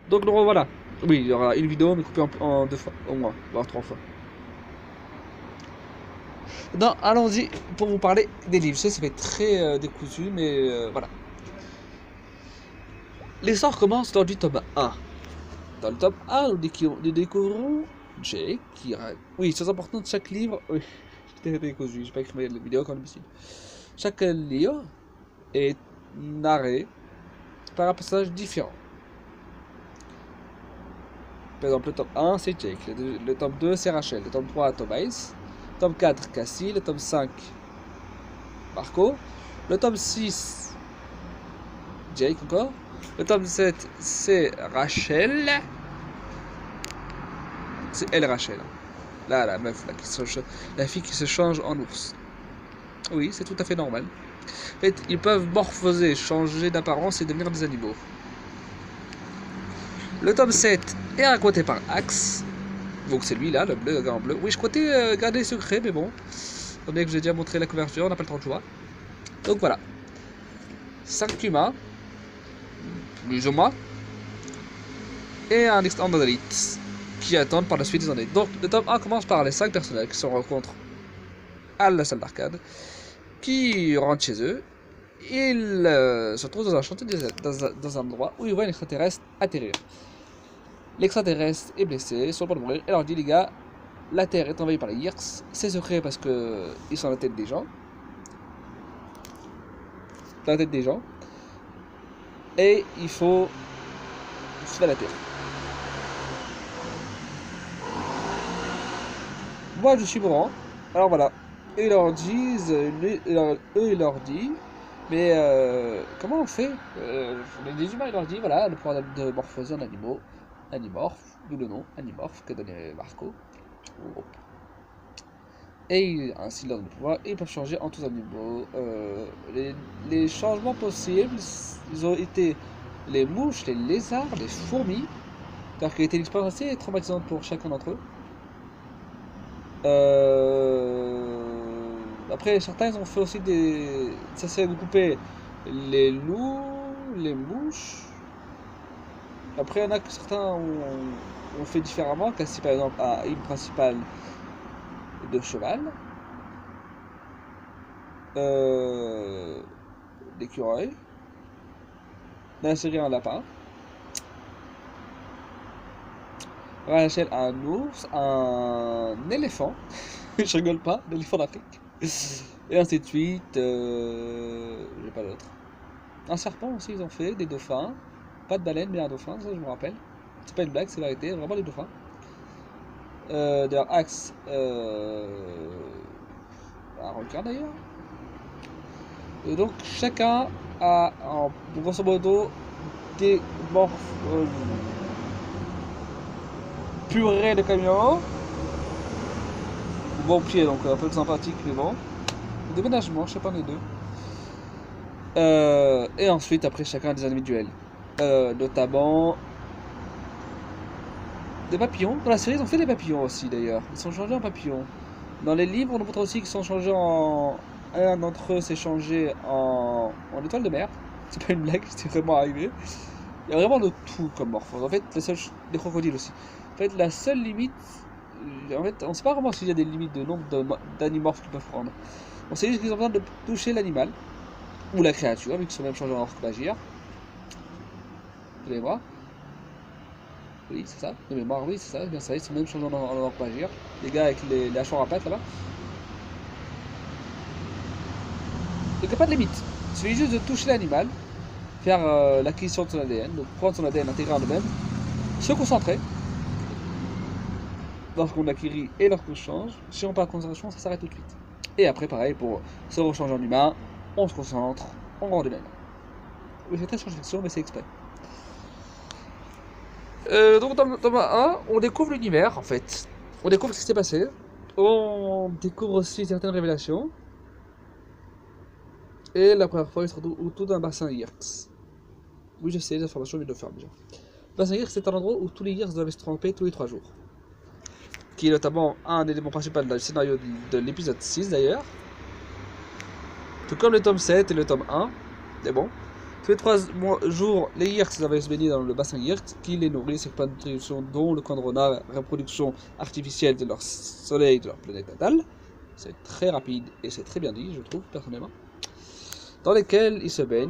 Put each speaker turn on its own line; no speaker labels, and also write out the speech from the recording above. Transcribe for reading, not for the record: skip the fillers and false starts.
Donc voilà. Oui, il y aura une vidéo mais coupée en 2 fois, au moins, voire 3 fois. Non, allons-y pour vous parler des livres. Ça fait très décousu, mais voilà. L'histoire commence dans du tome 1. Dans le tome 1, nous découvrons Jake qui... Oui, c'est important de chaque livre... Oui, j'étais décousu, j'ai pas écrit la vidéo comme d'habitude. Chaque livre est narré par un personnage différent. Par exemple, le tome 1, c'est Jake. Le tome 2, c'est Rachel. Le tome 3, Tobias. Le tome 4, Cassie. Le tome 5, Marco. Le tome 6, Jake encore. Le tome 7, c'est Rachel. C'est elle, Rachel. Là, la meuf, là, la fille qui se change en ours. Oui, c'est tout à fait normal. En fait, ils peuvent morphoser, changer d'apparence et devenir des animaux. Le tome 7 est raconté par Axe. Donc c'est lui là, le bleu, le gars en bleu. Oui, je comptais garder secret, mais bon. Étant donné que j'ai déjà montré la couverture, on n'a pas le temps de jouer. Donc voilà. 5 humains, plus ou moins, et un extended elite qui attendent par la suite des années. Donc le tome 1 commence par les 5 personnages qui se rencontrent à la salle d'arcade, qui rentrent chez eux. Ils se retrouvent dans un chantier, dans un endroit où ils voient un extraterrestre atterrir. L'extraterrestre est blessé, sur le point de mourir, et leur dit les gars, la Terre est envahie par les Yirks, c'est secret parce que ils sont à la tête des gens. Dans la tête des gens. Et il faut sauver la Terre. Moi je suis mourant, alors voilà. Et ils leur disent, ils leur disent, mais comment on fait les humains ils leur disent, voilà, le problème de morphose en animaux, animorphe, d'où le nom, animorphe, que donnait Marco. Et ainsi leur donne le pouvoir, et ils peuvent changer en tous animaux. Les changements possibles, ils ont été les mouches, les lézards, les fourmis, car qui a été une expérience assez traumatisante pour chacun d'entre eux. Après, certains ils ont fait aussi des... Ça s'est groupé les loups, les mouches. Après, il y en a que certains ont fait différemment. Cassie, par exemple, a une principale de cheval. L'écureuil. Dans la série, un lapin. Rachel a un ours, un éléphant. Je rigole pas, l'éléphant d'Afrique. Et ainsi de suite. J'ai pas d'autre. Un serpent aussi, ils ont fait, des dauphins. Pas de baleine, mais un dauphin, ça je me rappelle. C'est pas une blague, c'est la vérité, vraiment des dauphins. D'ailleurs, Axe, un requin d'ailleurs. Et donc, chacun a, en grosso modo, des purée de camion. Bon pied, donc un peu sympathique, mais bon. Déménagement, je sais pas les deux. Et ensuite, après, chacun a des individuels. Notamment des papillons. Dans la série, ils ont fait des papillons aussi d'ailleurs. Ils sont changés en papillons. Dans les livres, on nous montre aussi qu'ils sont changés en... Un d'entre eux s'est changé en étoile de mer. C'est pas une blague, c'est vraiment arrivé. Il y a vraiment de tout comme morphose. En fait, des crocodiles aussi. En fait, la seule limite... En fait, on sait pas vraiment s'il y a des limites de nombre d'animorphes qu'ils peuvent prendre. On sait juste qu'ils ont besoin de toucher l'animal. Ou la créature, vu qu'ils sont même changés en orque-magir. Vous allez voir. Oui, c'est ça. De mémoire, oui, c'est ça. Bien ça, ils sont même changés en orque-magir. Les gars avec les hachoirs à pattes là-bas. Donc il n'y a pas de limite. Il suffit juste de toucher l'animal, faire l'acquisition de son ADN, donc prendre son ADN intégré en lui-même, se concentrer lorsqu'on acquérit et lorsqu'on change. Si on part de concentration, ça s'arrête tout de suite. Et après, pareil, pour se rechanger en humain, on se concentre, on rend de l'aide. Oui, c'est très science-fiction, mais c'est exprès. Donc dans le tome 1, on découvre l'univers en fait. On découvre ce qui s'est passé. On découvre aussi certaines révélations. Et la première fois, il se retrouve autour d'un bassin Yirks. Oui, je sais, les informations, je viens de le faire déjà. Le bassin Yirks, c'est un endroit où tous les Yirks doivent se tromper tous les 3 jours. Qui est notamment un élément principal du scénario de l'épisode 6 d'ailleurs. Tout comme le tome 7 et le tome 1. Mais bon. Tous les 3 jours, les Yirts doivent se baigner dans le bassin Yirt qui les nourrit, cette nutrition dont le coin de renard, reproduction artificielle de leur soleil, de leur planète natale. C'est très rapide et c'est très bien dit, je trouve, personnellement. Dans lesquels ils se baignent.